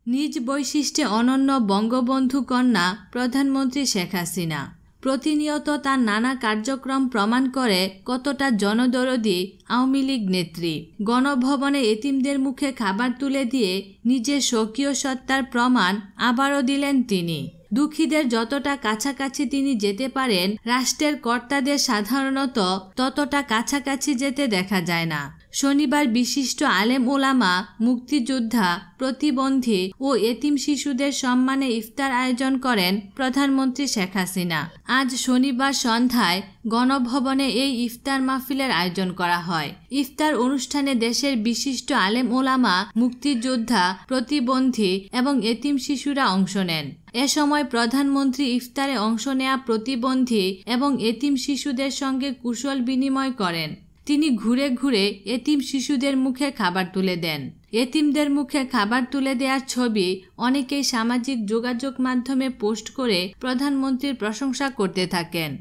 নিজ বৈশিষ্ট্যে অনন্য বঙ্গবন্ধু কন্যা প্রধানমন্ত্রী শেখ হাসিনা প্রতিনিয়ত তার নানা কার্যক্রম প্রমাণ করে কতটা জনদরদী আওয়ামী লীগ নেত্রী। গণভবনে এতিমদের মুখে খাবার তুলে দিয়ে নিজের স্বকীয় সত্তার প্রমাণ আবারও দিলেন তিনি। দুঃখীদের যতটা কাছাকাছি তিনি যেতে পারেন, রাষ্ট্রের কর্তাদের সাধারণত ততটা কাছাকাছি যেতে দেখা যায় না। শনিবার বিশিষ্ট আলেম ওলামা, মুক্তিযোদ্ধা, প্রতিবন্ধী ও এতিম শিশুদের সম্মানে ইফতার আয়োজন করেন প্রধানমন্ত্রী শেখ হাসিনা। আজ শনিবার সন্ধ্যায় গণভবনে এই ইফতার মাহফিলের আয়োজন করা হয়। ইফতার অনুষ্ঠানে দেশের বিশিষ্ট আলেম ওলামা, মুক্তিযোদ্ধা, প্রতিবন্ধী এবং এতিম শিশুরা অংশ নেন। এ সময় প্রধানমন্ত্রী ইফতারে অংশ নেয়া প্রতিবন্ধী এবং এতিম শিশুদের সঙ্গে কুশল বিনিময় করেন। তিনি ঘুরে ঘুরে এতিম শিশুদের মুখে খাবার তুলে দেন। এতিমদের মুখে খাবার তুলে দেওয়ার ছবি অনেকেই সামাজিক যোগাযোগ মাধ্যমে পোস্ট করে প্রধানমন্ত্রীর প্রশংসা করতে থাকেন।